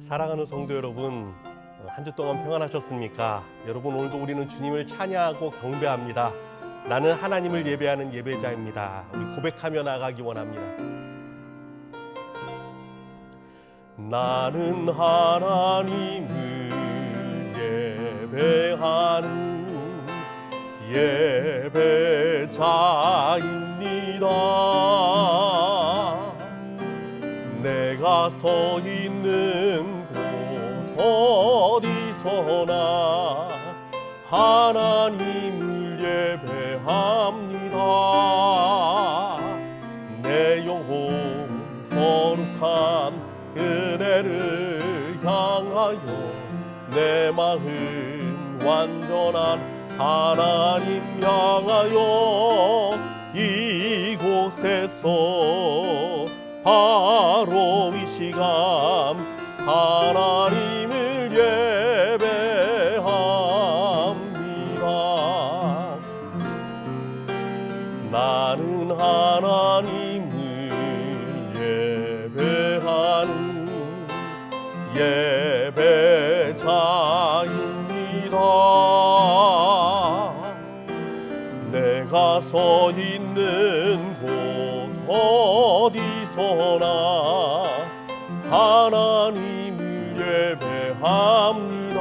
사랑하는 성도 여러분, 한 주 동안 평안하셨습니까? 여러분, 오늘도 우리는 주님을 찬양하고 경배합니다. 나는 하나님을 예배하는 예배자입니다. 우리 고백하며 나가기 원합니다. 나는 하나님을 예배하는 예배자입니다. 내가 서 있는 곳 어디서나 하나님을 예배합니다. 내 영혼 거룩한 은혜를 향하여 내 마음 완전한 하나님 향하여 이곳에서 바로 이 시간 하나님을 예배합니다. 나는 하나님을 예배하는 예배자입니다. 내가 서 있는 곳 어디서나 하나님을 예배합니다.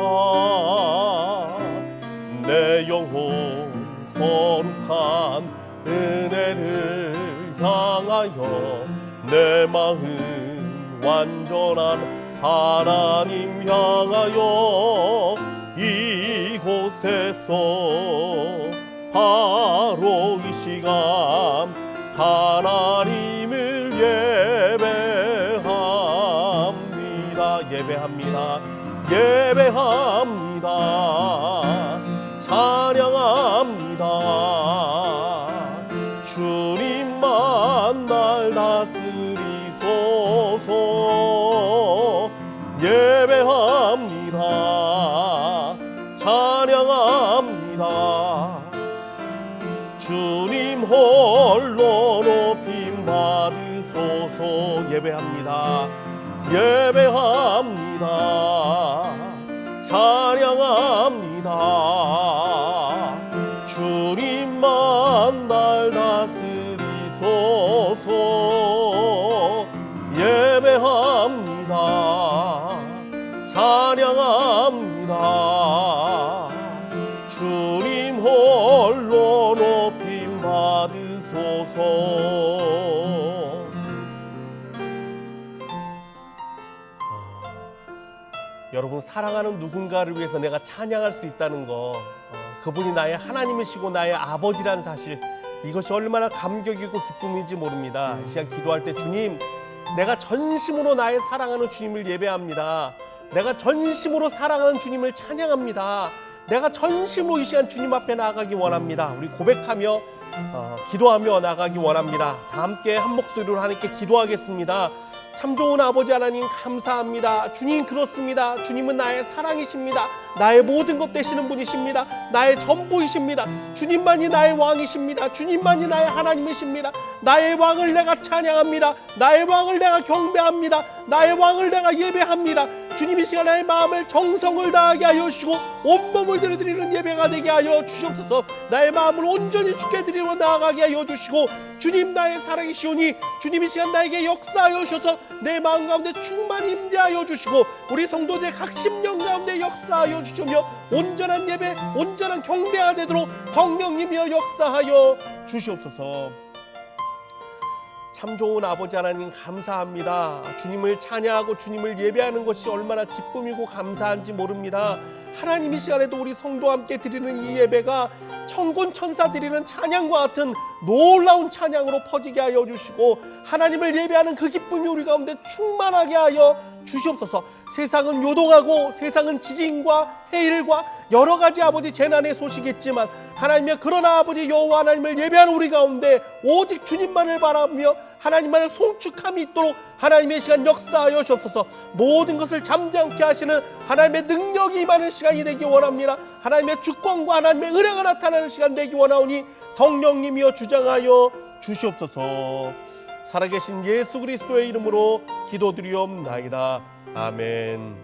내 영혼 거룩한 은혜를 향하여 내 마음 완전한 하나님 향하여 이곳에서 바로 이 시간 하나님을 예배합니다. 예배합니다. 찬양합니다. 주님만 날 다스리소서. 예배합니다. 찬양합니다. 주님 홀로 높임 받으소서. 예배합니다. 예배합니다. 찬양합니다. 주님만 날 다스리소서. 예배합니다. 찬양합니다. 주님 홀로 높임 받으소서. 여러분, 사랑하는 누군가를 위해서 내가 찬양할 수 있다는 거, 그분이 나의 하나님이시고 나의 아버지란 사실, 이것이 얼마나 감격이고 기쁨인지 모릅니다. 이 시간 기도할 때, 주님, 내가 전심으로 나의 사랑하는 주님을 예배합니다. 내가 전심으로 사랑하는 주님을 찬양합니다. 내가 전심으로 이 시간 주님 앞에 나아가기 원합니다. 우리 고백하며 기도하며 나가기 원합니다. 다 함께 한 목소리로 하나님께 기도하겠습니다. 참 좋은 아버지 하나님, 감사합니다. 주님, 그렇습니다. 주님은 나의 사랑이십니다. 나의 모든 것 되시는 분이십니다. 나의 전부이십니다. 주님만이 나의 왕이십니다. 주님만이 나의 하나님이십니다. 나의 왕을 내가 찬양합니다. 나의 왕을 내가 경배합니다. 나의 왕을 내가 예배합니다. 주님, 이 시간 나의 마음을 정성을 다하게 하여 주시고 온몸을 드리는 예배가 되게 하여 주시옵소서. 나의 마음을 온전히 주께 드리러 나아가게 하여 주시고, 주님 나의 사랑이시오니 주님 이 시간 나에게 역사하여 주셔서 내 마음 가운데 충만히 임재하여 주시고, 우리 성도들의 각 심령 가운데 역사하여 주시며 온전한 예배, 온전한 경배가 되도록 성령님이여 역사하여 주시옵소서. 참 좋은 아버지 하나님, 감사합니다. 주님을 찬양하고 주님을 예배하는 것이 얼마나 기쁨이고 감사한지 모릅니다. 하나님, 이 시간에도 우리 성도와 함께 드리는 이 예배가 천군 천사 드리는 찬양과 같은 놀라운 찬양으로 퍼지게 하여 주시고, 하나님을 예배하는 그 기쁨이 우리 가운데 충만하게 하여 주시옵소서. 세상은 요동하고 세상은 지진과 해일과 여러 가지 아버지 재난의 소식이 있지만, 하나님의 그러나 아버지 여호와 하나님을 예배하는 우리 가운데 오직 주님만을 바라며 하나님만을 송축함이 있도록 하나님의 시간 역사하여 주옵소서. 모든 것을 잠잠케 하시는 하나님의 능력이 임하는 시간이 되기 원합니다. 하나님의 주권과 하나님의 은혜가 나타나는 시간 되기 원하오니 성령님이여 주장하여 주시옵소서. 살아계신 예수 그리스도의 이름으로 기도드리옵나이다. 아멘.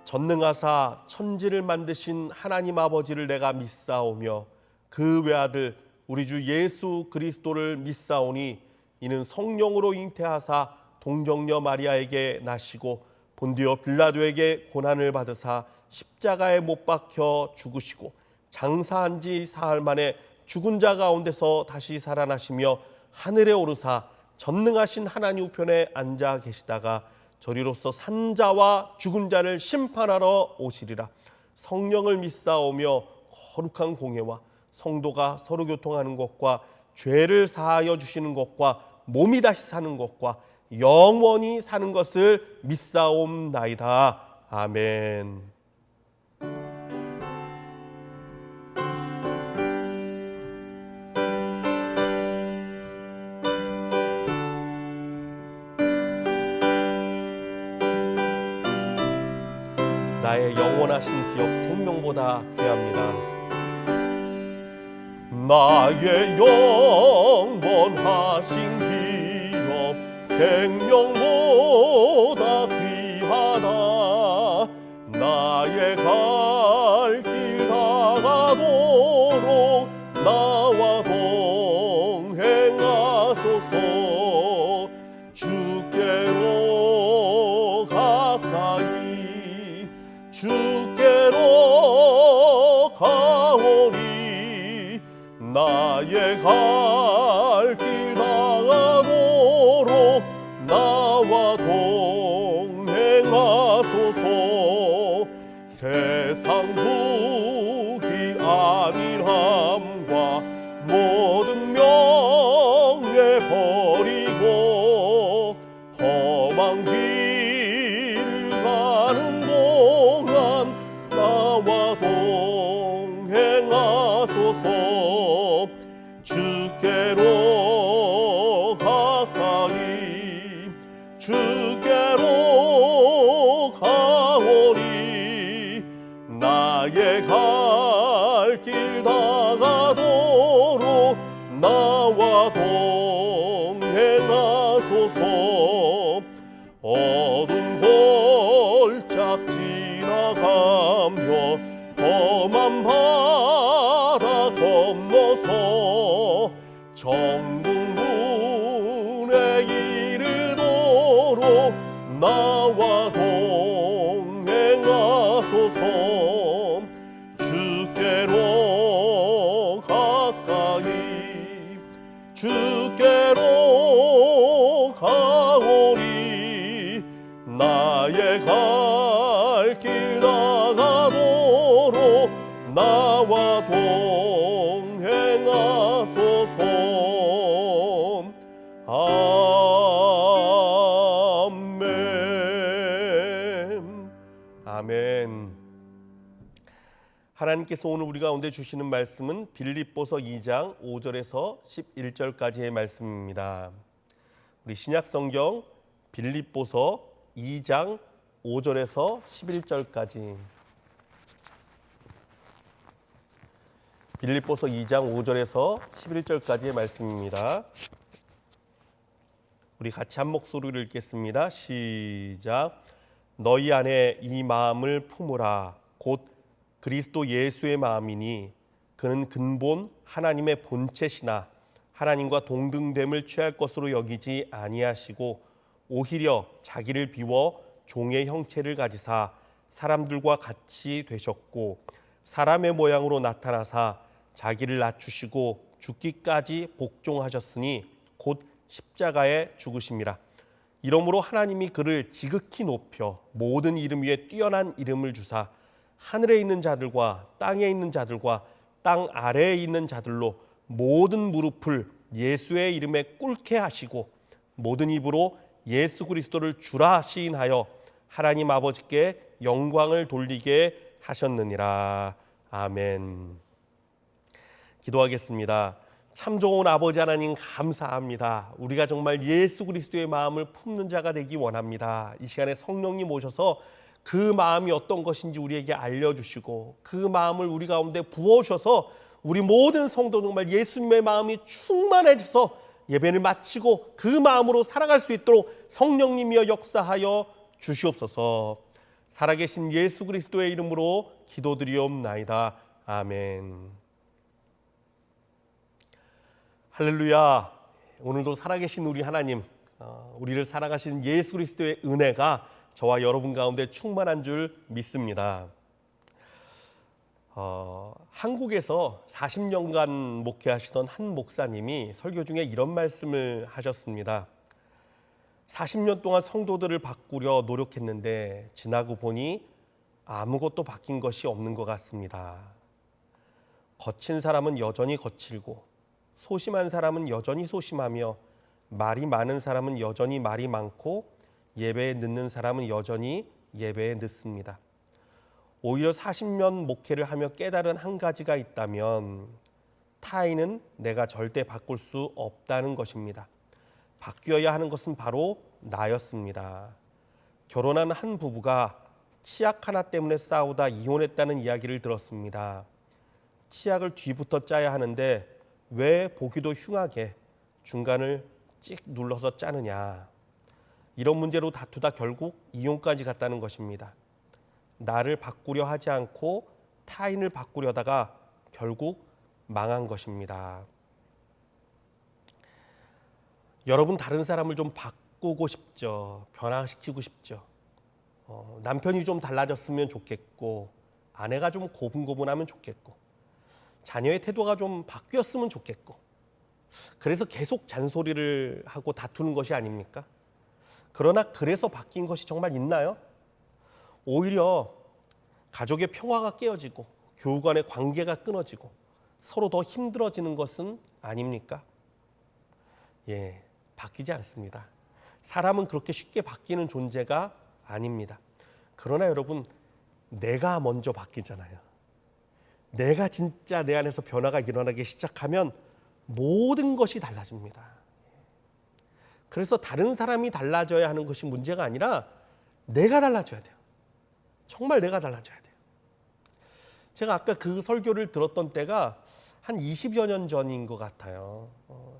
전능하사 천지를 만드신 하나님 아버지를 내가 믿사오며 그 외아들 우리 주 예수 그리스도를 믿사오니 이는 성령으로 잉태하사 동정녀 마리아에게 나시고 본디오 빌라도에게 고난을 받으사 십자가에 못 박혀 죽으시고 장사한 지 사흘 만에 죽은 자 가운데서 다시 살아나시며 하늘에 오르사 전능하신 하나님 우편에 앉아 계시다가 저리로서 산자와 죽은 자를 심판하러 오시리라. 성령을 믿사오며 거룩한 공회와 성도가 서로 교통하는 것과 죄를 사하여 주시는 것과 몸이 다시 사는 것과 영원히 사는 것을 믿사옵나이다. 아멘. 나의 영원하신 기업 생명보다 귀합니다. 나의 영원하신 기업 생명보다 귀하다. 나의 갈 길 다가도록 나와 동행하소서. 주께로 가까이 주께로 가오니 나의 갈 길 다가도록 나와 동행하소서. 세상 부귀 안일함과 모든 명예 버리고 험한 길을 가는 동안 나와 동행하소서. 주께로 가까이 주께로 가오니 나의 갈 길 다가도록 나와 동행하소서. 어둠 골짝 지나가며 험한 바다 건너서 정궁문에 이르도록 나와 동행하소서. 주께로 가까이 주께로 가오니 나의 갈 길 나가도록 나와 동행하소서. 아멘. 아멘. 하나님께서 오늘 우리 가운데 주시는 말씀은 빌립보서 2장 5절에서 11절까지의 말씀입니다. 우리 신약성경 빌립보서 2장 5절에서 11절까지. 빌립보서 2장 5절에서 11절까지의 말씀입니다. 우리 같이 한 목소리로 읽겠습니다. 시작. 너희 안에 이 마음을 품으라. 곧 그리스도 예수의 마음이니 그는 근본 하나님의 본체시나 하나님과 동등됨을 취할 것으로 여기지 아니하시고 오히려 자기를 비워 종의 형체를 가지사 사람들과 같이 되셨고 사람의 모양으로 나타나사 자기를 낮추시고 죽기까지 복종하셨으니 곧 십자가에 죽으심이라. 이러므로 하나님이 그를 지극히 높여 모든 이름 위에 뛰어난 이름을 주사 하늘에 있는 자들과 땅에 있는 자들과 땅 아래에 있는 자들로 모든 무릎을 예수의 이름에 꿇게 하시고 모든 입으로 예수 그리스도를 주라 시인하여 하나님 아버지께 영광을 돌리게 하셨느니라. 아멘. 기도하겠습니다. 참 좋은 아버지 하나님 감사합니다. 우리가 정말 예수 그리스도의 마음을 품는 자가 되기 원합니다. 이 시간에 성령님 오셔서 그 마음이 어떤 것인지 우리에게 알려주시고 그 마음을 우리 가운데 부어주셔서 우리 모든 성도 정말 예수님의 마음이 충만해져서 예배를 마치고 그 마음으로 살아갈 수 있도록 성령님이여 역사하여 주시옵소서. 살아계신 예수 그리스도의 이름으로 기도드리옵나이다. 아멘. 할렐루야. 오늘도 살아계신 우리 하나님, 우리를 살아가신 예수 그리스도의 은혜가 저와 여러분 가운데 충만한 줄 믿습니다. 한국에서 40년간 목회하시던 한 목사님이 설교 중에 이런 말씀을 하셨습니다. 40년 동안 성도들을 바꾸려 노력했는데 지나고 보니 아무것도 바뀐 것이 없는 것 같습니다. 거친 사람은 여전히 거칠고 소심한 사람은 여전히 소심하며 말이 많은 사람은 여전히 말이 많고 예배에 늦는 사람은 여전히 예배에 늦습니다. 오히려 40년 목회를 하며 깨달은 한 가지가 있다면 타인은 내가 절대 바꿀 수 없다는 것입니다. 바뀌어야 하는 것은 바로 나였습니다. 결혼한 한 부부가 치약 하나 때문에 싸우다 이혼했다는 이야기를 들었습니다. 치약을 뒤부터 짜야 하는데 왜 보기도 흉하게 중간을 찍 눌러서 짜느냐. 이런 문제로 다투다 결국 이혼까지 갔다는 것입니다. 나를 바꾸려 하지 않고 타인을 바꾸려다가 결국 망한 것입니다. 여러분 다른 사람을 좀 바꾸고 싶죠. 변화시키고 싶죠. 남편이 좀 달라졌으면 좋겠고 아내가 좀 고분고분하면 좋겠고 자녀의 태도가 좀 바뀌었으면 좋겠고 그래서 계속 잔소리를 하고 다투는 것이 아닙니까? 그러나 그래서 바뀐 것이 정말 있나요? 오히려 가족의 평화가 깨어지고 교우 간의 관계가 끊어지고 서로 더 힘들어지는 것은 아닙니까? 예, 바뀌지 않습니다. 사람은 그렇게 쉽게 바뀌는 존재가 아닙니다. 그러나 여러분, 내가 먼저 바뀌잖아요. 내가 진짜 내 안에서 변화가 일어나기 시작하면 모든 것이 달라집니다. 그래서 다른 사람이 달라져야 하는 것이 문제가 아니라 내가 달라져야 돼요. 정말 내가 달라져야 돼요. 제가 아까 그 설교를 들었던 때가 한 20여 년 전인 것 같아요.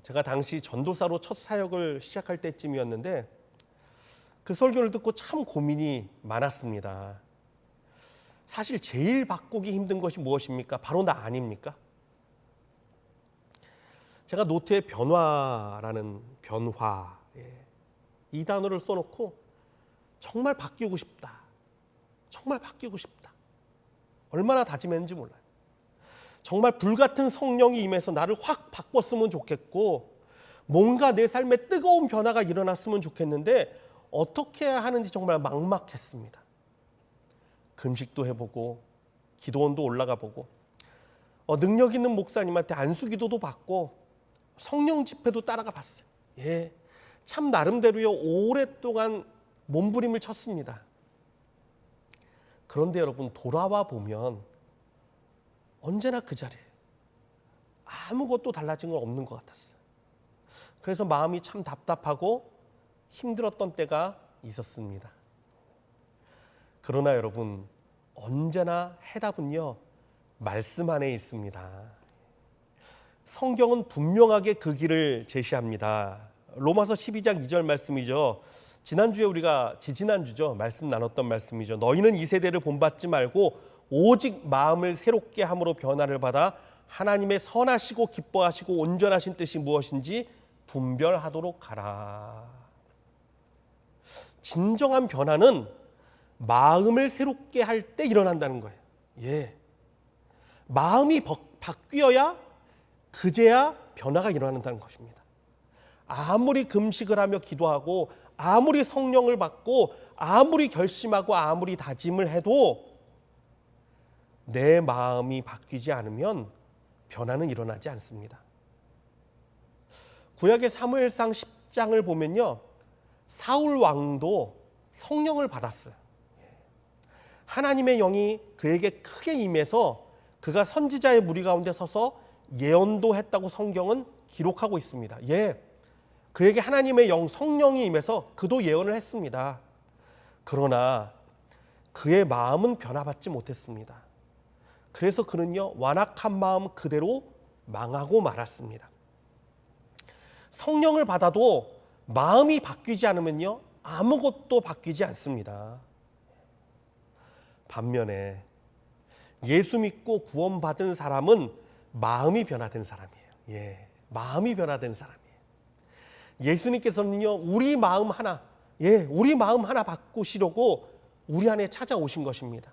제가 당시 전도사로 첫 사역을 시작할 때쯤이었는데 그 설교를 듣고 참 고민이 많았습니다. 사실 제일 바꾸기 힘든 것이 무엇입니까? 바로 나 아닙니까? 제가 노트에 변화라는 변화 이 단어를 써놓고 정말 바뀌고 싶다. 정말 바뀌고 싶다. 얼마나 다짐했는지 몰라요. 정말 불같은 성령이 임해서 나를 확 바꿨으면 좋겠고 뭔가 내 삶에 뜨거운 변화가 일어났으면 좋겠는데 어떻게 해야 하는지 정말 막막했습니다. 금식도 해보고 기도원도 올라가 보고 능력 있는 목사님한테 안수기도도 받고 성령 집회도 따라가 봤어요. 예, 참 나름대로요 오랫동안 몸부림을 쳤습니다. 그런데 여러분 돌아와 보면 언제나 그 자리에 아무것도 달라진 건 없는 것 같았어요. 그래서 마음이 참 답답하고 힘들었던 때가 있었습니다. 그러나 여러분 언제나 해답은요 말씀 안에 있습니다. 성경은 분명하게 그 길을 제시합니다. 로마서 12장 2절 말씀이죠. 지난주에 우리가 지지난주죠. 말씀 나눴던 말씀이죠. 너희는 이 세대를 본받지 말고 오직 마음을 새롭게 함으로 변화를 받아 하나님의 선하시고 기뻐하시고 온전하신 뜻이 무엇인지 분별하도록 하라. 진정한 변화는 마음을 새롭게 할 때 일어난다는 거예요. 예, 마음이 바뀌어야 그제야 변화가 일어난다는 것입니다. 아무리 금식을 하며 기도하고 아무리 성령을 받고 아무리 결심하고 아무리 다짐을 해도 내 마음이 바뀌지 않으면 변화는 일어나지 않습니다. 구약의 사무엘상 10장을 보면요 사울 왕도 성령을 받았어요. 하나님의 영이 그에게 크게 임해서 그가 선지자의 무리 가운데 서서 예언도 했다고 성경은 기록하고 있습니다. 예, 그에게 하나님의 영 성령이 임해서 그도 예언을 했습니다. 그러나 그의 마음은 변화받지 못했습니다. 그래서 그는요 완악한 마음 그대로 망하고 말았습니다. 성령을 받아도 마음이 바뀌지 않으면요, 아무것도 바뀌지 않습니다. 반면에 예수 믿고 구원받은 사람은 마음이 변화된 사람이에요. 예, 마음이 변화된 사람이에요. 예수님께서는요, 우리 마음 하나 바꾸시려고 우리 안에 찾아오신 것입니다.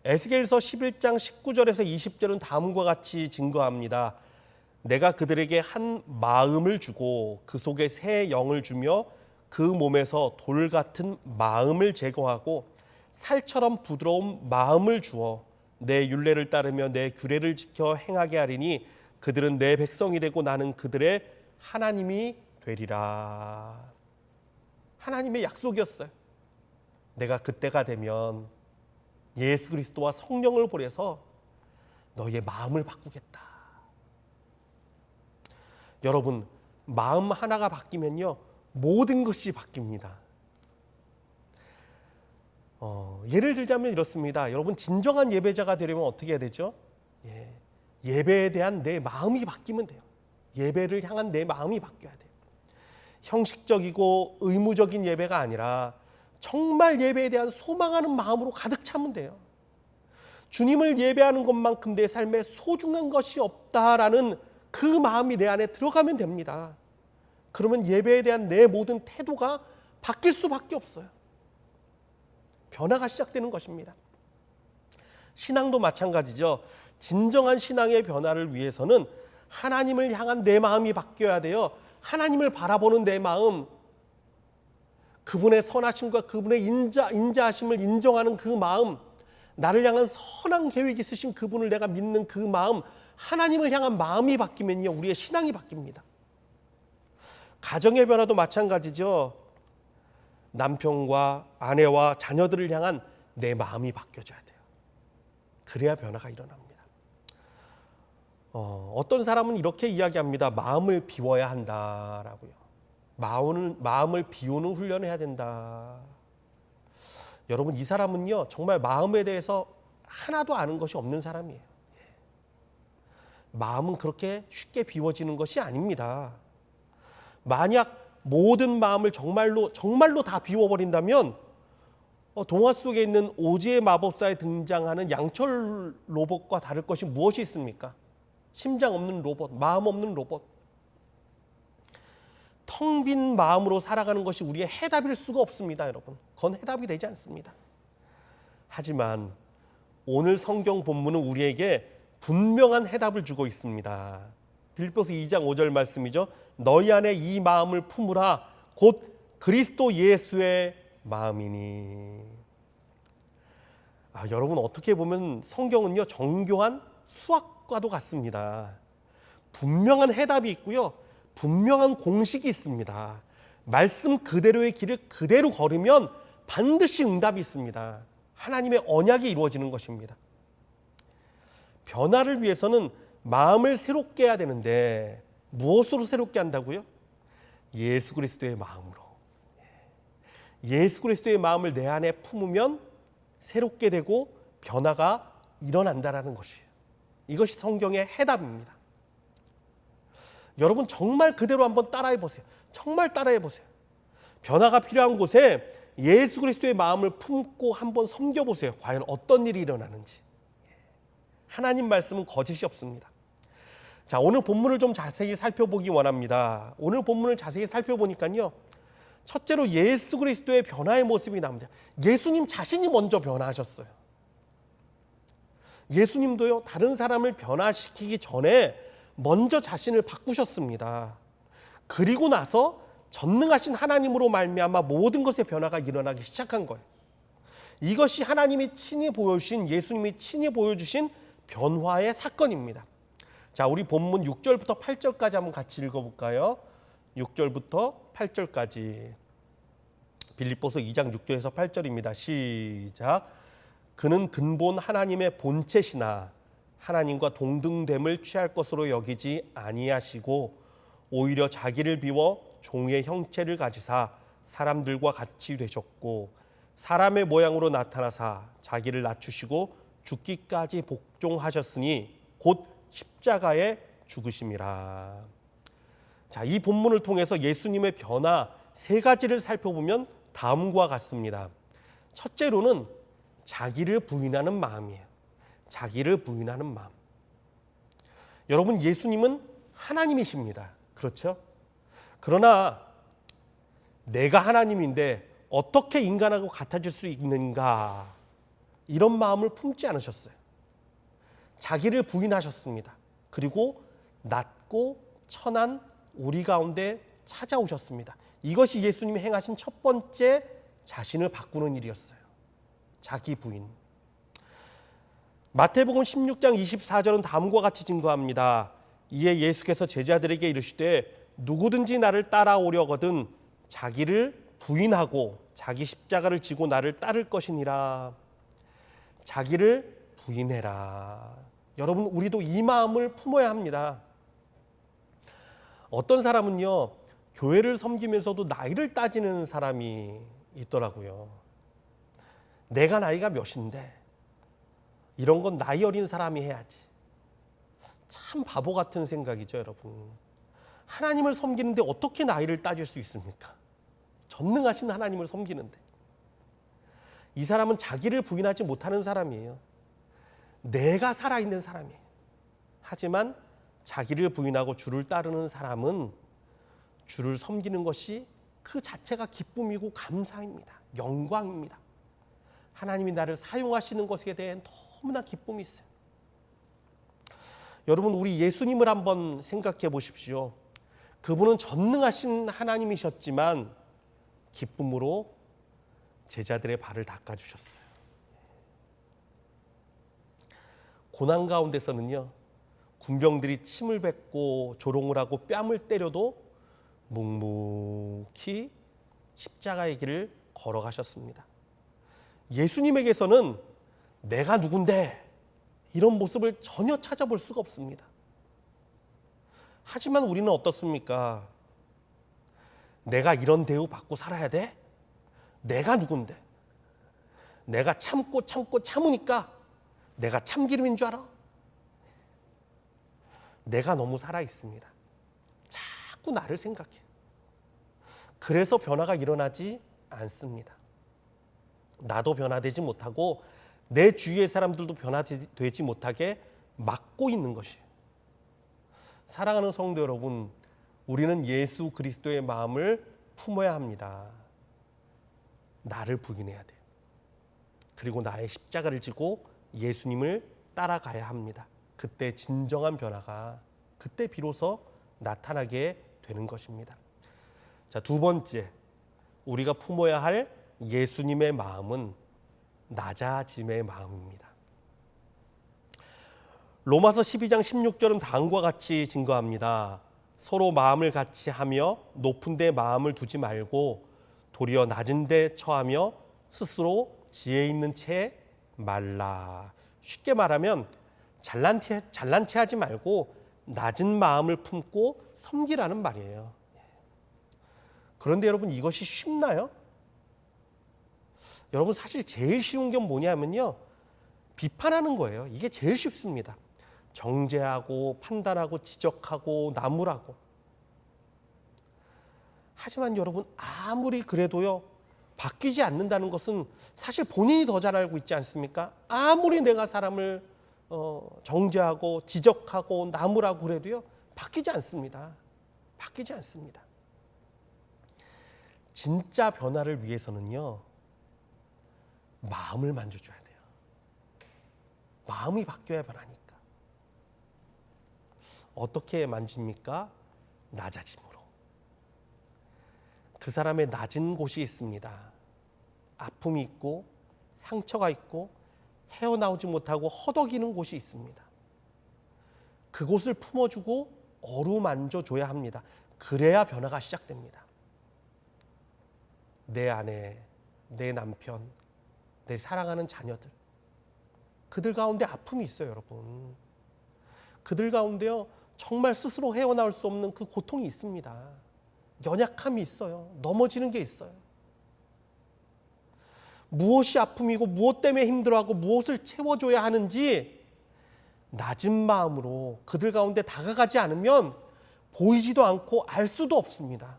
에스겔서 11장 19절에서 20절은 다음과 같이 증거합니다. 내가 그들에게 한 마음을 주고 그 속에 새 영을 주며 그 몸에서 돌 같은 마음을 제거하고 살처럼 부드러운 마음을 주어 내 율례를 따르며 내 규례를 지켜 행하게 하리니 그들은 내 백성이 되고 나는 그들의 하나님이 되리라. 하나님의 약속이었어요. 내가 그때가 되면 예수 그리스도와 성령을 보내서 너의 마음을 바꾸겠다. 여러분, 마음 하나가 바뀌면요, 모든 것이 바뀝니다. 예를 들자면 이렇습니다. 여러분, 진정한 예배자가 되려면 어떻게 해야 되죠? 예배에 대한 내 마음이 바뀌면 돼요. 예배를 향한 내 마음이 바뀌어야 돼요. 형식적이고 의무적인 예배가 아니라 정말 예배에 대한 소망하는 마음으로 가득 차면 돼요. 주님을 예배하는 것만큼 내 삶에 소중한 것이 없다라는 그 마음이 내 안에 들어가면 됩니다. 그러면 예배에 대한 내 모든 태도가 바뀔 수밖에 없어요. 변화가 시작되는 것입니다. 신앙도 마찬가지죠. 진정한 신앙의 변화를 위해서는 하나님을 향한 내 마음이 바뀌어야 돼요. 하나님을 바라보는 내 마음, 그분의 선하심과 그분의 인자하심을 인정하는 그 마음, 나를 향한 선한 계획이 있으신 그분을 내가 믿는 그 마음, 하나님을 향한 마음이 바뀌면요, 우리의 신앙이 바뀝니다. 가정의 변화도 마찬가지죠. 남편과 아내와 자녀들을 향한 내 마음이 바뀌어져야 돼요. 그래야 변화가 일어납니다. 어떤 사람은 이렇게 이야기합니다. 마음을 비워야 한다라고요. 마음을 비우는 훈련을 해야 된다. 여러분, 이 사람은요, 정말 마음에 대해서 하나도 아는 것이 없는 사람이에요. 마음은 그렇게 쉽게 비워지는 것이 아닙니다. 만약 모든 마음을 정말로 다 비워버린다면 동화 속에 있는 오즈의 마법사에 등장하는 양철 로봇과 다를 것이 무엇이 있습니까? 심장 없는 로봇, 마음 없는 로봇. 텅 빈 마음으로 살아가는 것이 우리의 해답일 수가 없습니다, 여러분. 그건 해답이 되지 않습니다. 하지만 오늘 성경 본문은 우리에게 분명한 해답을 주고 있습니다. 빌립보서 2장 5절 말씀이죠. 너희 안에 이 마음을 품으라 곧 그리스도 예수의 마음이니. 여러분, 어떻게 보면 성경은요, 정교한 수학과도 같습니다. 분명한 해답이 있고요, 분명한 공식이 있습니다. 말씀 그대로의 길을 그대로 걸으면 반드시 응답이 있습니다. 하나님의 언약이 이루어지는 것입니다. 변화를 위해서는 마음을 새롭게 해야 되는데 무엇으로 새롭게 한다고요? 예수 그리스도의 마음으로. 예수 그리스도의 마음을 내 안에 품으면 새롭게 되고 변화가 일어난다라는 것이에요. 이것이 성경의 해답입니다. 여러분, 정말 그대로 한번 따라해 보세요. 정말 따라해 보세요. 변화가 필요한 곳에 예수 그리스도의 마음을 품고 한번 섬겨보세요. 과연 어떤 일이 일어나는지. 하나님 말씀은 거짓이 없습니다. 자, 오늘 본문을 좀 자세히 살펴보기 원합니다. 오늘 본문을 자세히 살펴보니까요, 첫째로 예수 그리스도의 변화의 모습이 나옵니다. 예수님 자신이 먼저 변화하셨어요. 예수님도요, 다른 사람을 변화시키기 전에 먼저 자신을 바꾸셨습니다. 그리고 나서 전능하신 하나님으로 말미암아 모든 것의 변화가 일어나기 시작한 거예요. 이것이 하나님이 친히 보여주신, 예수님이 친히 보여주신 변화의 사건입니다. 자, 우리 본문 6절부터 8절까지 한번 같이 읽어볼까요? 6절부터 8절까지. 빌립보서 2장 6절에서 8절입니다. 시작. 그는 근본 하나님의 본체시나 하나님과 동등됨을 취할 것으로 여기지 아니하시고 오히려 자기를 비워 종의 형체를 가지사 사람들과 같이 되셨고 사람의 모양으로 나타나사 자기를 낮추시고 죽기까지 복종하셨으니 곧 십자가에 죽으심이라. 자, 이 본문을 통해서 예수님의 변화 세 가지를 살펴보면 다음과 같습니다. 첫째로는 자기를 부인하는 마음이에요. 자기를 부인하는 마음. 여러분, 예수님은 하나님이십니다. 그렇죠? 그러나 내가 하나님인데 어떻게 인간하고 같아질 수 있는가, 이런 마음을 품지 않으셨어요. 자기를 부인하셨습니다. 그리고 낮고 천한 우리 가운데 찾아오셨습니다. 이것이 예수님이 행하신 첫 번째 자신을 바꾸는 일이었어요. 자기 부인. 마태복음 16장 24절은 다음과 같이 증거합니다. 이에 예수께서 제자들에게 이르시되 누구든지 나를 따라오려거든 자기를 부인하고 자기 십자가를 지고 나를 따를 것이니라. 자기를 부인해라. 여러분, 우리도 이 마음을 품어야 합니다. 어떤 사람은요, 교회를 섬기면서도 나이를 따지는 사람이 있더라고요. 내가 나이가 몇인데 이런 건 나이 어린 사람이 해야지. 참 바보 같은 생각이죠, 여러분. 하나님을 섬기는데 어떻게 나이를 따질 수 있습니까? 전능하신 하나님을 섬기는데. 이 사람은 자기를 부인하지 못하는 사람이에요. 내가 살아있는 사람이에요. 하지만 자기를 부인하고 주를 따르는 사람은 주를 섬기는 것이 그 자체가 기쁨이고 감사입니다. 영광입니다. 하나님이 나를 사용하시는 것에 대해 너무나 기쁨이 있어요. 여러분, 우리 예수님을 한번 생각해 보십시오. 그분은 전능하신 하나님이셨지만 기쁨으로 제자들의 발을 닦아주셨어요. 고난 가운데서는요, 군병들이 침을 뱉고 조롱을 하고 뺨을 때려도 묵묵히 십자가의 길을 걸어가셨습니다. 예수님에게서는 내가 누군데 이런 모습을 전혀 찾아볼 수가 없습니다. 하지만 우리는 어떻습니까? 내가 이런 대우 받고 살아야 돼? 내가 누군데? 내가 참고 참으니까 내가 참기름인 줄 알아? 내가 너무 살아있습니다. 자꾸 나를 생각해. 그래서 변화가 일어나지 않습니다. 나도 변화되지 못하고 내 주위의 사람들도 변화되지 못하게 막고 있는 것이에요. 사랑하는 성도 여러분, 우리는 예수 그리스도의 마음을 품어야 합니다. 나를 부인해야 돼요. 그리고 나의 십자가를 지고 예수님을 따라가야 합니다. 그때 진정한 변화가 그때 비로소 나타나게 되는 것입니다. 자, 두 번째, 우리가 품어야 할 예수님의 마음은 낮아짐의 마음입니다. 로마서 12장 16절은 다음과 같이 증거합니다. 서로 마음을 같이 하며 높은 데 마음을 두지 말고 도리어 낮은 데 처하며 스스로 지혜 있는 채 말라. 쉽게 말하면 잘난 체 하지 말고 낮은 마음을 품고 섬기라는 말이에요. 그런데 여러분, 이것이 쉽나요? 여러분, 사실 제일 쉬운 게 뭐냐면요, 비판하는 거예요. 이게 제일 쉽습니다. 정죄하고 판단하고 지적하고 나무라고. 하지만 여러분, 아무리 그래도요, 바뀌지 않는다는 것은 사실 본인이 더 잘 알고 있지 않습니까? 아무리 내가 사람을 정죄하고 지적하고 나무라고 그래도요, 바뀌지 않습니다. 바뀌지 않습니다. 진짜 변화를 위해서는요, 마음을 만져줘야 돼요. 마음이 바뀌어야 변하니까. 어떻게 만집니까? 낮아짐으로. 그 사람의 낮은 곳이 있습니다. 아픔이 있고 상처가 있고 헤어나오지 못하고 허덕이는 곳이 있습니다. 그곳을 품어주고 어루만져줘야 합니다. 그래야 변화가 시작됩니다. 내 아내, 내 남편, 내 사랑하는 자녀들, 그들 가운데 아픔이 있어요, 여러분. 그들 가운데요, 정말 스스로 헤어나올 수 없는 그 고통이 있습니다. 연약함이 있어요. 넘어지는 게 있어요. 무엇이 아픔이고 무엇 때문에 힘들어하고 무엇을 채워줘야 하는지 낮은 마음으로 그들 가운데 다가가지 않으면 보이지도 않고 알 수도 없습니다.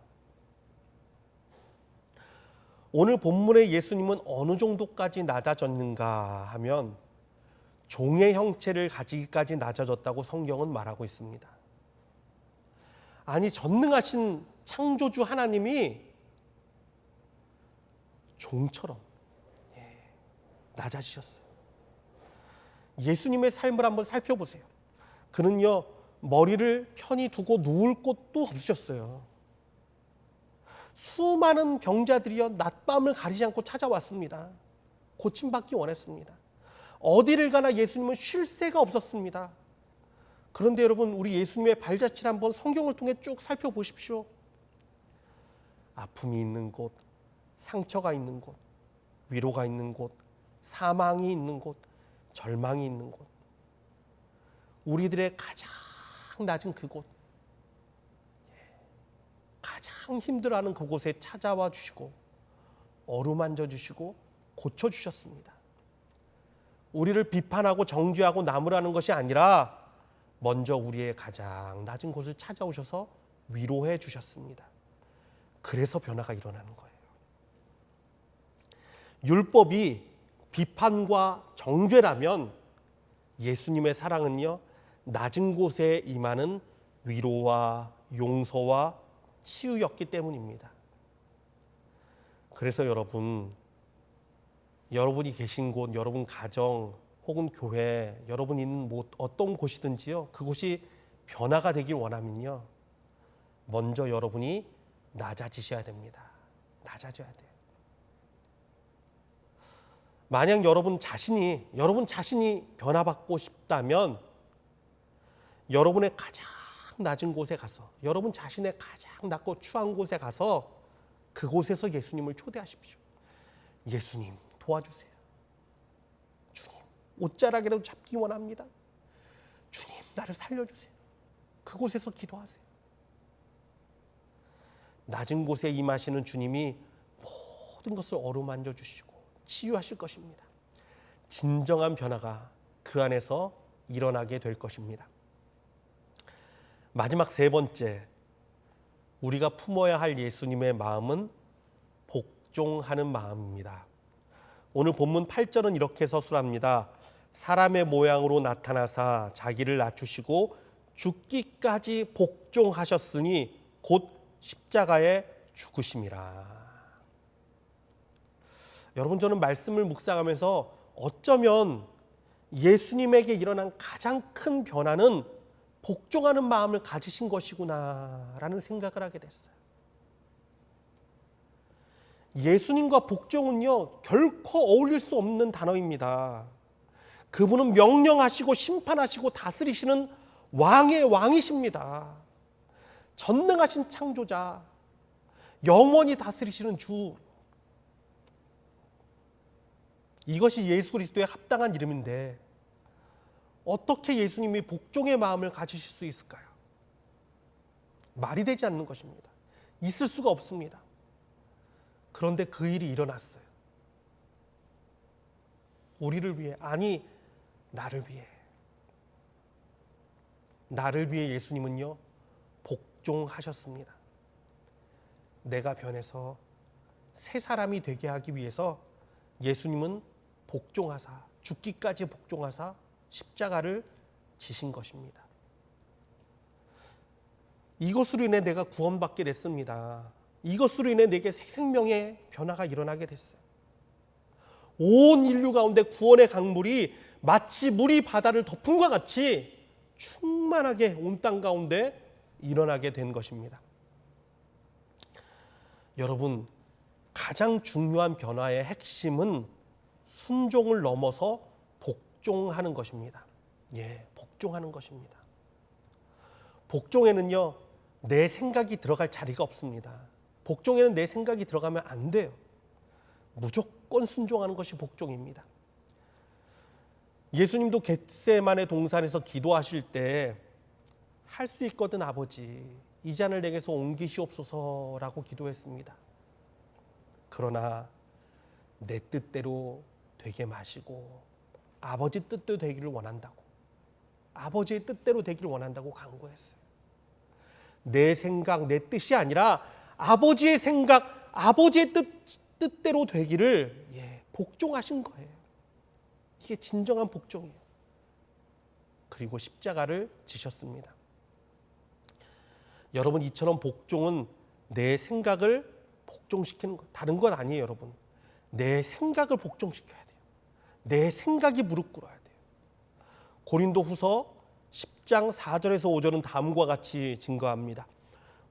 오늘 본문의 예수님은 어느 정도까지 낮아졌는가 하면 종의 형체를 가지기까지 낮아졌다고 성경은 말하고 있습니다. 아니, 전능하신 창조주 하나님이 종처럼 낮아지셨어요. 예수님의 삶을 한번 살펴보세요. 그는요, 머리를 편히 두고 누울 곳도 없으셨어요. 수많은 병자들이요, 낮밤을 가리지 않고 찾아왔습니다. 고침받기 원했습니다. 어디를 가나 예수님은 쉴 새가 없었습니다. 그런데 여러분, 우리 예수님의 발자취를 한번 성경을 통해 쭉 살펴보십시오. 아픔이 있는 곳, 상처가 있는 곳, 위로가 있는 곳, 사망이 있는 곳, 절망이 있는 곳, 우리들의 가장 낮은 그곳, 가장 힘들어하는 그곳에 찾아와 주시고 어루만져 주시고 고쳐주셨습니다. 우리를 비판하고 정죄하고 나무라는 것이 아니라 먼저 우리의 가장 낮은 곳을 찾아오셔서 위로해 주셨습니다. 그래서 변화가 일어나는 거예요. 율법이 비판과 정죄라면 예수님의 사랑은요, 낮은 곳에 임하는 위로와 용서와 치유였기 때문입니다. 그래서 여러분이 계신 곳, 여러분 가정 혹은 교회, 여러분 있는 어떤 곳이든지요, 그곳이 변화가 되길 원하면요, 먼저 여러분이 낮아지셔야 됩니다. 낮아져야 돼요. 만약 여러분 자신이 변화받고 싶다면 여러분의 가장 낮은 곳에 가서, 여러분 자신의 가장 낮고 추한 곳에 가서 그곳에서 예수님을 초대하십시오. 예수님, 도와주세요. 주님, 옷자락이라도 잡기 원합니다. 주님, 나를 살려주세요. 그곳에서 기도하세요. 낮은 곳에 임하시는 주님이 모든 것을 어루만져 주시고 치유하실 것입니다. 진정한 변화가 그 안에서 일어나게 될 것입니다. 마지막 세 번째, 우리가 품어야 할 예수님의 마음은 복종하는 마음입니다. 오늘 본문 8절은 이렇게 서술합니다. 사람의 모양으로 나타나사 자기를 낮추시고 죽기까지 복종하셨으니 곧 십자가에 죽으심이라. 여러분, 저는 말씀을 묵상하면서 어쩌면 예수님에게 일어난 가장 큰 변화는 복종하는 마음을 가지신 것이구나라는 생각을 하게 됐어요. 예수님과 복종은요, 결코 어울릴 수 없는 단어입니다. 그분은 명령하시고 심판하시고 다스리시는 왕의 왕이십니다. 전능하신 창조자, 영원히 다스리시는 주. 이것이 예수 그리스도의 합당한 이름인데 어떻게 예수님이 복종의 마음을 가지실 수 있을까요? 말이 되지 않는 것입니다. 있을 수가 없습니다. 그런데 그 일이 일어났어요. 우리를 위해, 아니 나를 위해. 나를 위해 예수님은요, 복종하셨습니다. 내가 변해서 새 사람이 되게 하기 위해서 예수님은 복종하사, 죽기까지 복종하사 십자가를 지신 것입니다. 이것으로 인해 내가 구원받게 됐습니다. 이것으로 인해 내게 새 생명의 변화가 일어나게 됐어요. 온 인류 가운데 구원의 강물이 마치 물이 바다를 덮은 것 같이 충만하게 온 땅 가운데 일어나게 된 것입니다. 여러분, 가장 중요한 변화의 핵심은 순종을 넘어서 복종하는 것입니다. 복종하는 것입니다. 복종에는요, 내 생각이 들어갈 자리가 없습니다. 복종에는 내 생각이 들어가면 안 돼요. 무조건 순종하는 것이 복종입니다. 예수님도 겟세마네 동산에서 기도하실 때 할 수 있거든 아버지, 이 잔을 내게서 옮기시옵소서라고 기도했습니다. 그러나 내 뜻대로 되게 마시고 아버지 뜻대로 되기를 원한다고, 아버지의 뜻대로 되기를 원한다고 간구했어요. 내 생각, 내 뜻이 아니라 아버지의 생각, 아버지의 뜻대로 되기를 복종하신 거예요. 이게 진정한 복종이에요. 그리고 십자가를 지셨습니다. 여러분, 이처럼 복종은 내 생각을 복종시키는 것, 다른 건 아니에요. 여러분, 내 생각을 복종시켜야 돼요. 내 생각이 무릎 꿇어야 돼요. 고린도후서 10장 4절에서 5절은 다음과 같이 증거합니다.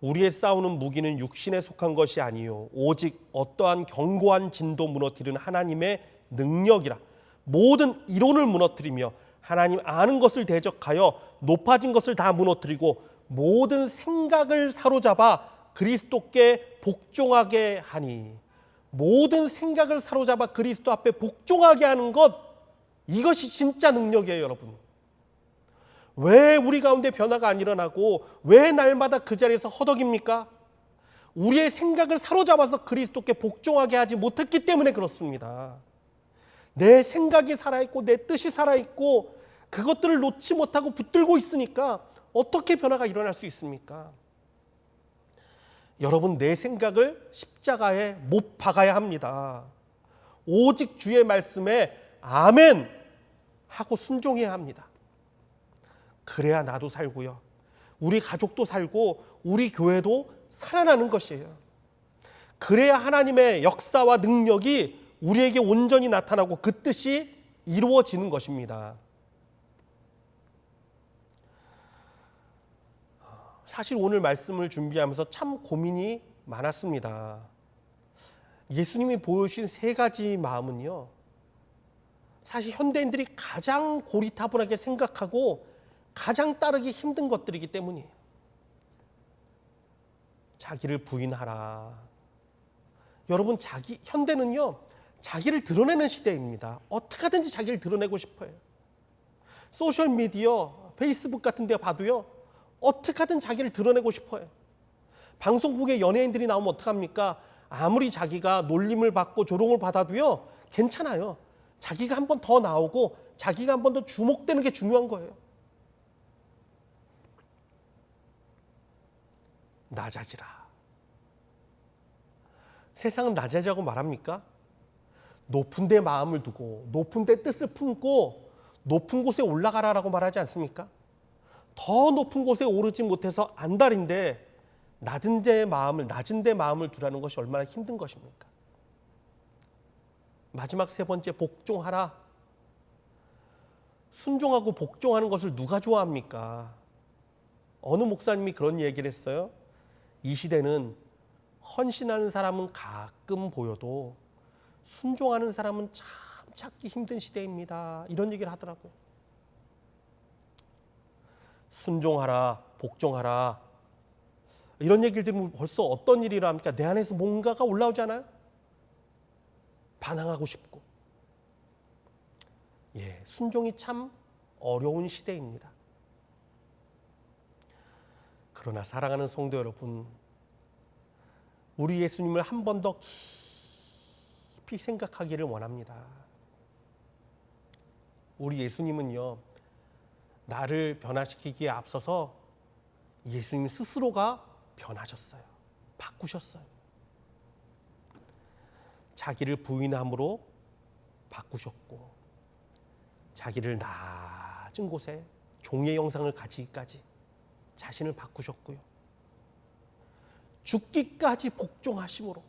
우리의 싸우는 무기는 육신에 속한 것이 아니요 오직 어떠한 견고한 진도 무너뜨리는 하나님의 능력이라. 모든 이론을 무너뜨리며 하나님 아는 것을 대적하여 높아진 것을 다 무너뜨리고 모든 생각을 사로잡아 그리스도께 복종하게 하니. 모든 생각을 사로잡아 그리스도 앞에 복종하게 하는 것, 이것이 진짜 능력이에요. 여러분, 왜 우리 가운데 변화가 안 일어나고 왜 날마다 그 자리에서 허덕입니까? 우리의 생각을 사로잡아서 그리스도께 복종하게 하지 못했기 때문에 그렇습니다. 내 생각이 살아있고 내 뜻이 살아있고 그것들을 놓지 못하고 붙들고 있으니까 어떻게 변화가 일어날 수 있습니까? 여러분, 내 생각을 십자가에 못 박아야 합니다. 오직 주의 말씀에 아멘 하고 순종해야 합니다. 그래야 나도 살고요, 우리 가족도 살고 우리 교회도 살아나는 것이에요. 그래야 하나님의 역사와 능력이 우리에게 온전히 나타나고 그 뜻이 이루어지는 것입니다. 사실 오늘 말씀을 준비하면서 참 고민이 많았습니다. 예수님이 보여주신 세 가지 마음은요, 사실 현대인들이 가장 고리타분하게 생각하고 가장 따르기 힘든 것들이기 때문이에요. 자기를 부인하라. 여러분, 현대는요, 자기를 드러내는 시대입니다. 어떻게 하든지 자기를 드러내고 싶어요. 소셜미디어, 페이스북 같은 데 봐도요, 어떻게 하든 자기를 드러내고 싶어요. 방송국에 연예인들이 나오면 어떡합니까? 아무리 자기가 놀림을 받고 조롱을 받아도요, 괜찮아요. 자기가 한 번 더 나오고 자기가 한 번 더 주목되는 게 중요한 거예요. 낮아지라. 세상은 낮아지라고 말합니까? 높은 데 마음을 두고 높은 데 뜻을 품고 높은 곳에 올라가라라고 말하지 않습니까? 더 높은 곳에 오르지 못해서 안달인데 낮은 데 마음을 두라는 것이 얼마나 힘든 것입니까? 마지막 세 번째, 복종하라. 순종하고 복종하는 것을 누가 좋아합니까? 어느 목사님이 그런 얘기를 했어요. 이 시대는 헌신하는 사람은 가끔 보여도 순종하는 사람은 참 찾기 힘든 시대입니다. 이런 얘기를 하더라고요. 순종하라, 복종하라, 이런 얘기를 들으면 벌써 어떤 일이라 합니까? 내 안에서 뭔가가 올라오잖아요. 반항하고 싶고. 순종이 참 어려운 시대입니다. 그러나 사랑하는 성도 여러분, 우리 예수님을 한 번 더 깊이 생각하기를 원합니다. 우리 예수님은요, 나를 변화시키기에 앞서서 예수님 스스로가 변하셨어요. 바꾸셨어요. 자기를 부인함으로 바꾸셨고, 자기를 낮은 곳에 종의 형상을 가지기까지 자신을 바꾸셨고요. 죽기까지 복종하심으로,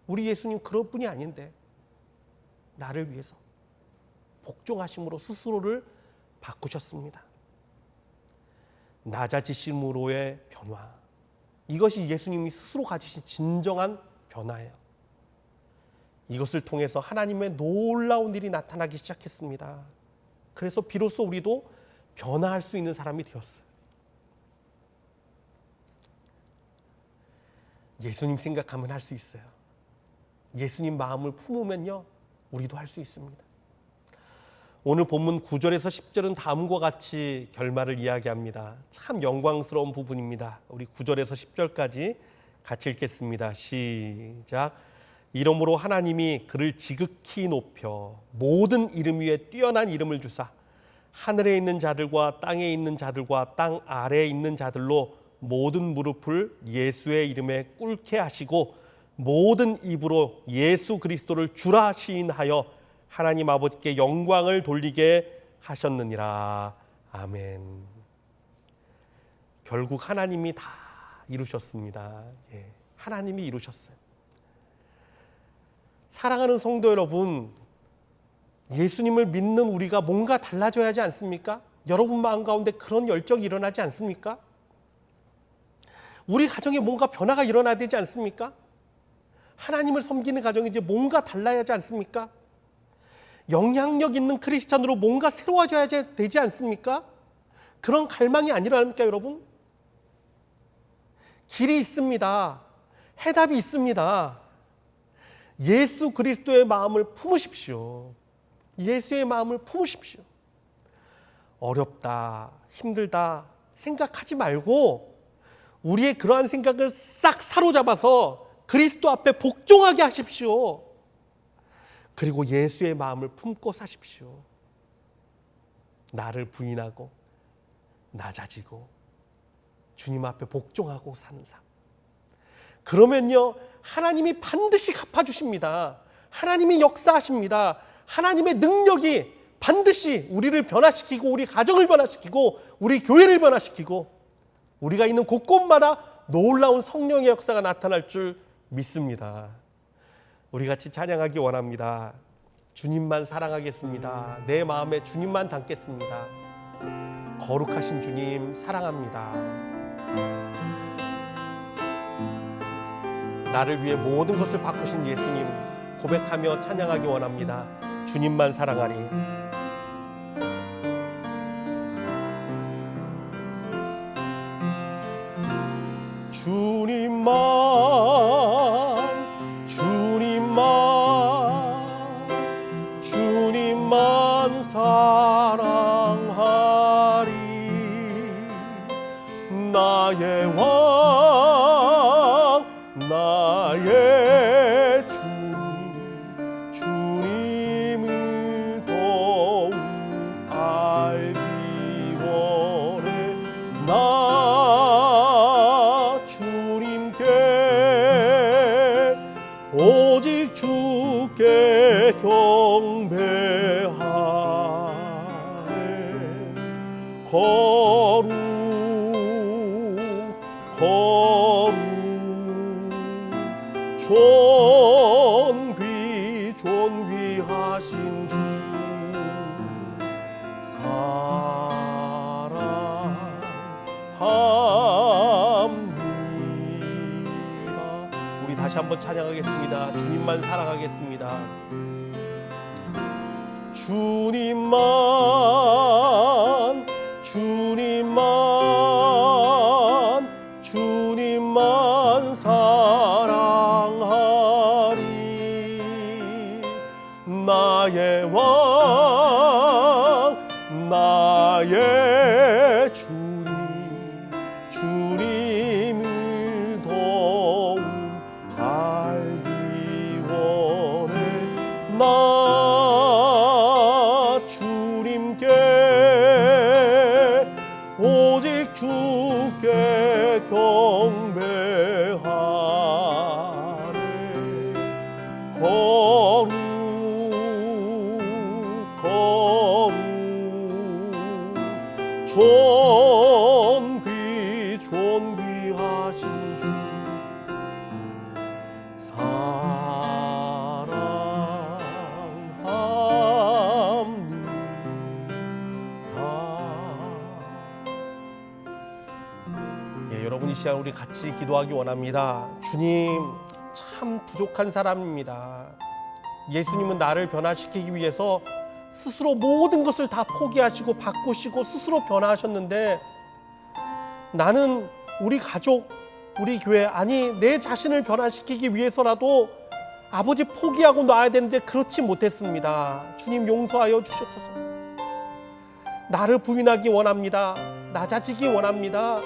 우리 예수님 그럴 뿐이 아닌데 나를 위해서 복종하심으로 스스로를 바꾸셨습니다. 낮아지심으로의 변화, 이것이 예수님이 스스로 가지신 진정한 변화예요. 이것을 통해서 하나님의 놀라운 일이 나타나기 시작했습니다. 그래서 비로소 우리도 변화할 수 있는 사람이 되었어요. 예수님 생각하면 할 수 있어요. 예수님 마음을 품으면요, 우리도 할 수 있습니다. 오늘 본문 9절에서 10절은 다음과 같이 결말을 이야기합니다. 참 영광스러운 부분입니다. 우리 9절에서 10절까지 같이 읽겠습니다. 시작. 이러므로 하나님이 그를 지극히 높여 모든 이름 위에 뛰어난 이름을 주사 하늘에 있는 자들과 땅에 있는 자들과 땅 아래에 있는 자들로 모든 무릎을 예수의 이름에 꿇게 하시고 모든 입으로 예수 그리스도를 주라 시인하여 하나님 아버지께 영광을 돌리게 하셨느니라. 아멘. 결국 하나님이 다 이루셨습니다. 하나님이 이루셨어요. 사랑하는 성도 여러분, 예수님을 믿는 우리가 뭔가 달라져야 하지 않습니까? 여러분 마음 가운데 그런 열정이 일어나지 않습니까? 우리 가정에 뭔가 변화가 일어나야 되지 않습니까? 하나님을 섬기는 가정이 이제 뭔가 달라야 하지 않습니까? 영향력 있는 크리스찬으로 뭔가 새로워져야 되지 않습니까? 그런 갈망이 아니랍니까, 여러분? 길이 있습니다. 해답이 있습니다. 예수 그리스도의 마음을 품으십시오. 예수의 마음을 품으십시오. 어렵다, 힘들다 생각하지 말고 우리의 그러한 생각을 싹 사로잡아서 그리스도 앞에 복종하게 하십시오. 그리고 예수의 마음을 품고 사십시오. 나를 부인하고 낮아지고 주님 앞에 복종하고 사는 삶. 그러면요, 하나님이 반드시 갚아주십니다. 하나님이 역사하십니다. 하나님의 능력이 반드시 우리를 변화시키고 우리 가정을 변화시키고 우리 교회를 변화시키고 우리가 있는 곳곳마다 놀라운 성령의 역사가 나타날 줄 믿습니다. 우리 같이 찬양하기 원합니다. 주님만 사랑하겠습니다. 내 마음에 주님만 담겠습니다. 거룩하신 주님 사랑합니다. 나를 위해 모든 것을 바꾸신 예수님 고백하며 찬양하기 원합니다. 주님만 사랑하리. 주님만 사랑하리. 나의 왕 나의 주님을 더욱 알기 원해. 나 주님께 오직 주께 경배하네. 거룩 존귀하신 주 사랑합니다. 우리 다시 한번 찬양하겠습니다. 주님만 사랑하겠습니다. 주님만 사랑하리. 나의 왕 나의 주님을 더욱 알기 원해. 나 주님께 오직 주께 경배하네. 거룩 존귀하신 주 사랑합니다. 여러분 이 시간 우리 같이 기도하기 원합니다. 주님, 참 부족한 사람입니다. 예수님은 나를 변화시키기 위해서 스스로 모든 것을 다 포기하시고 바꾸시고 스스로 변화하셨는데 나는 우리 가족, 우리 교회, 아니 내 자신을 변화시키기 위해서라도 아버지 포기하고 놔야 되는데 그렇지 못했습니다. 주님 용서하여 주시옵소서. 나를 부인하기 원합니다. 낮아지기 원합니다.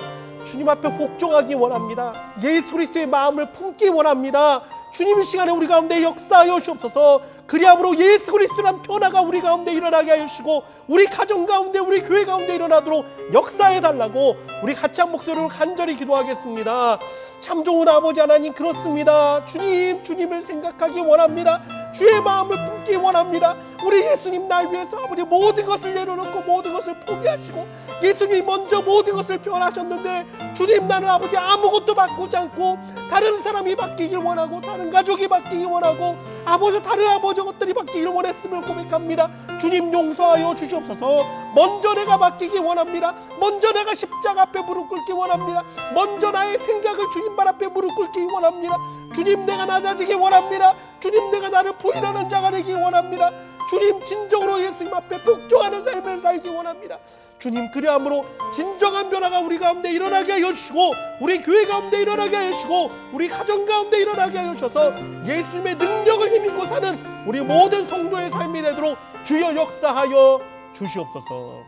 주님 앞에 복종하기 원합니다. 예수 그리스도의 마음을 품기 원합니다. 주님 이 시간에 우리 가운데 역사하여 주옵소서. 그리함으로 예수 그리스도란 변화가 우리 가운데 일어나게 하여 주시고 우리 가정 가운데 우리 교회 가운데 일어나도록 역사해 달라고 우리 같이 한 목소리로 간절히 기도하겠습니다. 참 좋은 아버지 하나님, 그렇습니다. 주님, 주님을 생각하기 원합니다. 주의 마음을 품기 원합니다. 우리 예수님 날 위해서 아버지 모든 것을 내려놓고 모든 것을 포기하시고 예수님이 먼저 모든 것을 변하셨는데 주님, 나는 아버지 아무것도 바꾸지 않고 다른 사람이 바뀌길 원하고 다른 가족이 바뀌길 원하고 아버지 다른 아버지 것들이 바뀌기를 원했음을 고백합니다. 주님, 용서하여 주시옵소서. 먼저 내가 바뀌기 원합니다. 먼저 내가 십자가 앞에 무릎 꿇기 원합니다. 먼저 나의 생각을 주님 발 앞에 무릎 꿇기 원합니다. 주님, 내가 낮아지기 원합니다. 주님, 내가 나를 부인하는 자가 되기 원합니다. 주님, 진정으로 예수님 앞에 복종하는 삶을 살기 원합니다. 주님, 그리함으로 진정한 변화가 우리 가운데 일어나게 하여 주시고 우리 교회 가운데 일어나게 하여 주시고 우리 가정 가운데 일어나게 하여 주셔서 예수님의 능력을 힘입고 사는 우리 모든 성도의 삶이 되도록 주여 역사하여 주시옵소서.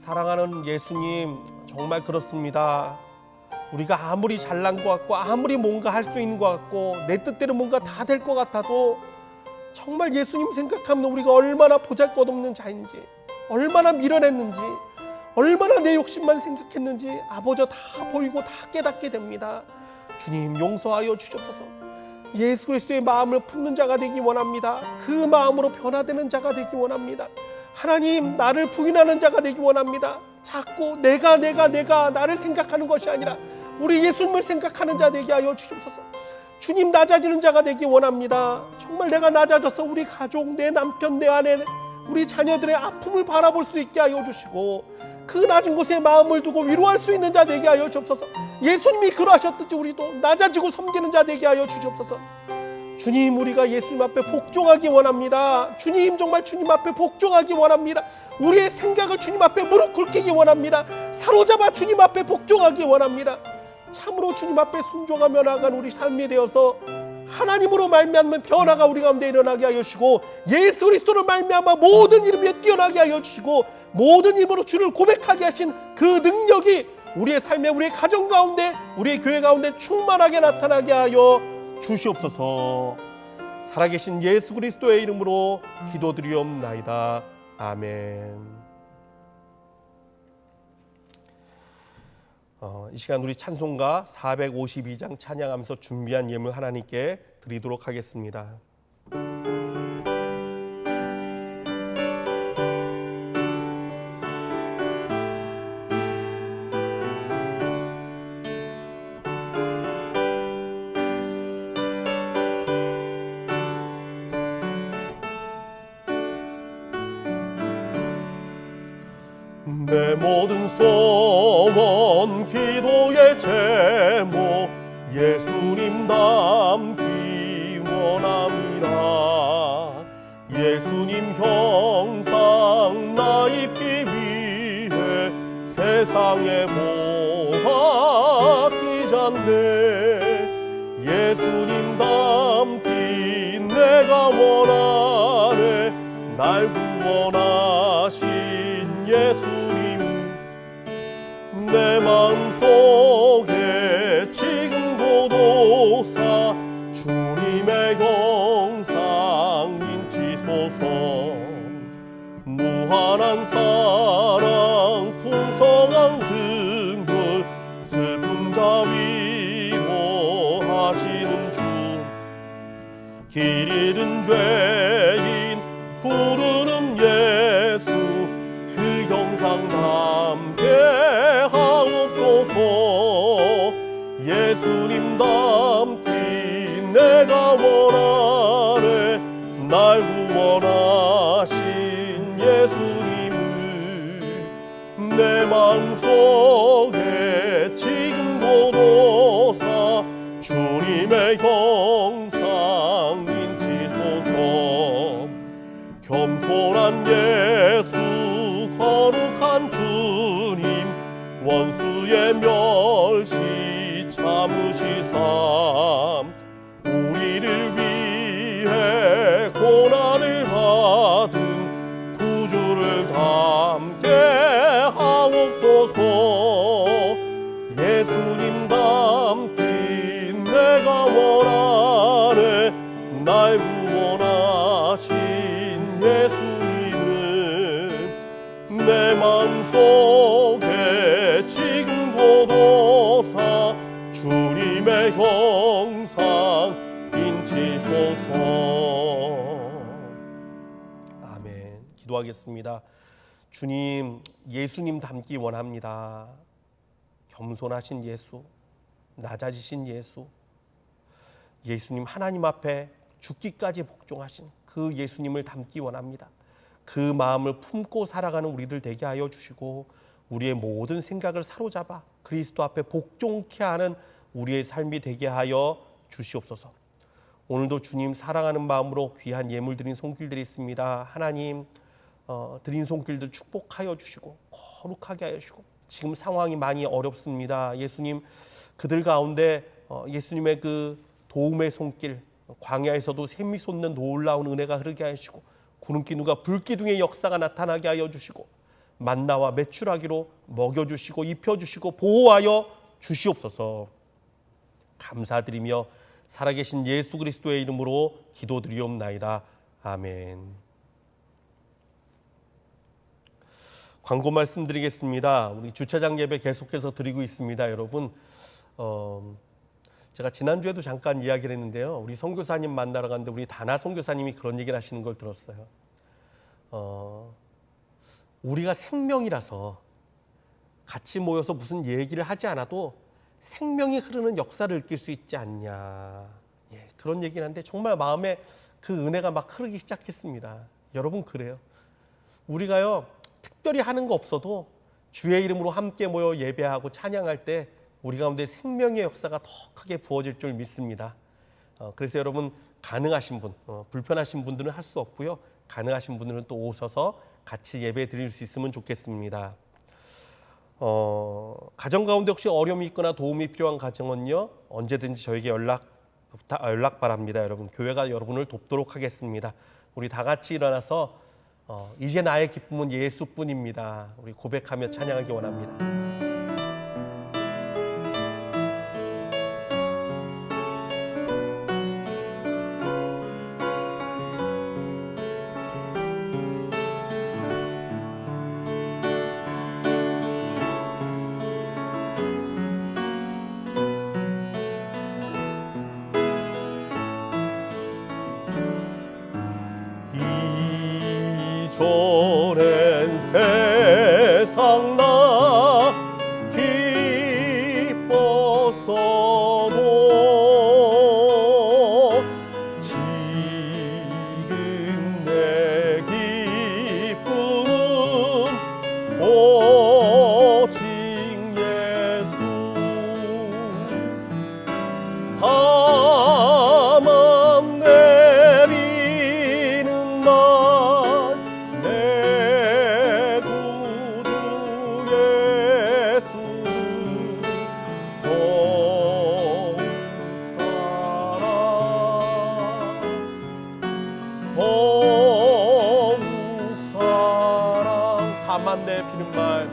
사랑하는 예수님, 정말 그렇습니다. 우리가 아무리 잘난 것 같고 아무리 뭔가 할 수 있는 것 같고 내 뜻대로 뭔가 다 될 것 같아도 정말 예수님 생각하면 우리가 얼마나 보잘것없는 자인지, 얼마나 밀어냈는지, 얼마나 내 욕심만 생각했는지 아버지 다 보이고 다 깨닫게 됩니다. 주님, 용서하여 주시옵소서. 예수 그리스도의 마음을 품는 자가 되기 원합니다. 그 마음으로 변화되는 자가 되기 원합니다. 하나님, 나를 부인하는 자가 되기 원합니다. 자꾸 내가 나를 생각하는 것이 아니라 우리 예수님을 생각하는 자 되게 하여 주시옵소서. 주님, 낮아지는 자가 되기 원합니다. 정말 내가 낮아져서 우리 가족, 내 남편, 내 아내, 우리 자녀들의 아픔을 바라볼 수 있게 하여 주시고 그 낮은 곳에 마음을 두고 위로할 수 있는 자 되게 하여 주옵소서. 예수님이 그러하셨듯이 우리도 낮아지고 섬기는 자 되게 하여 주시옵소서. 주님, 우리가 예수님 앞에 복종하기 원합니다. 주님, 정말 주님 앞에 복종하기 원합니다. 우리의 생각을 주님 앞에 무릎 꿇기 원합니다. 사로잡아 주님 앞에 복종하기 원합니다. 참으로 주님 앞에 순종하며 나아간 우리 삶이 되어서 하나님으로 말미암는 변화가 우리 가운데 일어나게 하여 주시고 예수 그리스도로 말미암아 모든 이름 위에 뛰어나게 하여 주시고 모든 힘으로 주를 고백하게 하신 그 능력이 우리의 삶에, 우리의 가정 가운데, 우리의 교회 가운데 충만하게 나타나게 하여 주시옵소서. 살아계신 예수 그리스도의 이름으로 기도드리옵나이다. 아멘. 이 시간 우리 찬송가 452장 찬양하면서 준비한 예물 하나님께 드리도록 하겠습니다. 내 모든 소원 기도의 제목 예수님 닮기 원합니다. 예수님 형상 나 입기 위해 세상에 보았기 전에 예수님 닮기 내가 원하네. 날 구원하신 예수님은 내 마음속에 지금도 사 주님의 형상 인치소서. 무한한 사랑 풍성한 등을 슬픈 자 위로하시는 주. 길 잃은 죄인 부르는 예수 그 형상 담게 하옵소서. 예수님 닮기 내가 원하네. 날 구원하신 예수님은 내 마음속에 지금도 사 주님의 형상 인치소서. 겸손한 예수 거룩한 주님 원수의 멸시 참으시삼. 우리를 위해 고난을 받은 구주를 담게 하옵소서. 예수님 닮기 내가 원하네. 날 주님의 형상 인치소서. 아멘. 기도하겠습니다. 주님, 예수님 닮기 원합니다. 겸손하신 예수, 낮아지신 예수, 예수님 하나님 앞에 죽기까지 복종하신 그 예수님을 닮기 원합니다. 그 마음을 품고 살아가는 우리들 되게 하여 주시고, 우리의 모든 생각을 사로잡아 그리스도 앞에 복종케 하는 우리의 삶이 되게 하여 주시옵소서. 오늘도 주님 사랑하는 마음으로 귀한 예물 드린 손길들이 있습니다. 하나님, 드린 손길들 축복하여 주시고 거룩하게 하여 주시고, 지금 상황이 많이 어렵습니다. 예수님, 그들 가운데 예수님의 그 도움의 손길, 광야에서도 샘이 솟는 놀라운 은혜가 흐르게 하시고, 구름기둥과 불기둥의 역사가 나타나게 하여 주시고, 만나와 메추라기로 먹여주시고 입혀주시고 보호하여 주시옵소서. 감사드리며 살아계신 예수 그리스도의 이름으로 기도드리옵나이다. 아멘. 광고 말씀드리겠습니다. 우리 주차장 예배 계속해서 드리고 있습니다. 여러분, 제가 지난주에도 잠깐 이야기를 했는데요. 우리 선교사님 만나러 갔는데 우리 다나 선교사님이 그런 얘기를 하시는 걸 들었어요. 우리가 생명이라서 같이 모여서 무슨 얘기를 하지 않아도 생명이 흐르는 역사를 느낄 수 있지 않냐. 예, 그런 얘기를 하는데 정말 마음에 그 은혜가 막 흐르기 시작했습니다. 여러분, 그래요. 우리가요, 특별히 하는 거 없어도 주의 이름으로 함께 모여 예배하고 찬양할 때 우리 가운데 생명의 역사가 더 크게 부어질 줄 믿습니다. 그래서 여러분, 가능하신 분, 불편하신 분들은 할 수 없고요. 가능하신 분들은 또 오셔서 같이 예배 드릴 수 있으면 좋겠습니다. 가정 가운데 혹시 어려움이 있거나 도움이 필요한 가정은요, 언제든지 저에게 연락 바랍니다. 여러분, 교회가 여러분을 돕도록 하겠습니다. 우리 다 같이 일어나서 이제 나의 기쁨은 예수뿐입니다. 우리 고백하며 찬양하기 원합니다. 이전엔 세상 나 기뻤어도 지금 내 기쁨은 오직 예수. 다만 내리는 날 내 구주 예수 더욱 사랑 더욱 사랑. 다만 내리는 말,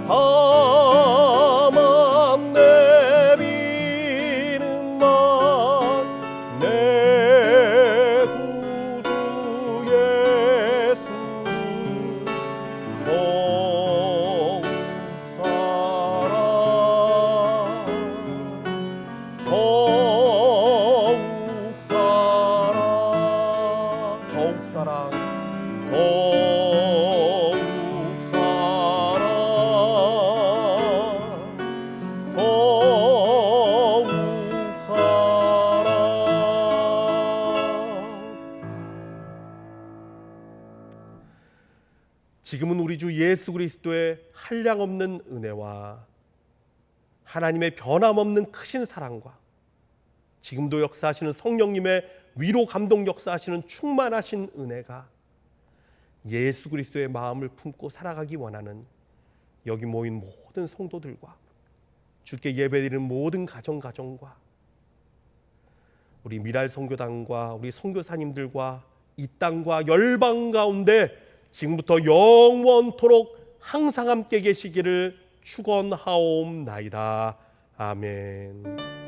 다만 내리는 말 내 구주 예수 더욱 사랑 더욱 사랑 더욱 사랑 더욱 사랑 더욱 사랑. 지금은 우리 주 예수 그리스도의 한량없는 은혜와 하나님의 변함없는 크신 사랑과 지금도 역사하시는 성령님의 위로 감동 역사하시는 충만하신 은혜가 예수 그리스도의 마음을 품고 살아가기 원하는 여기 모인 모든 성도들과 주께 예배드리는 모든 가정과 우리 미랄 선교단과 우리 선교사님들과 이 땅과 열방 가운데 지금부터 영원토록 항상 함께 계시기를 축원하옵나이다. 아멘.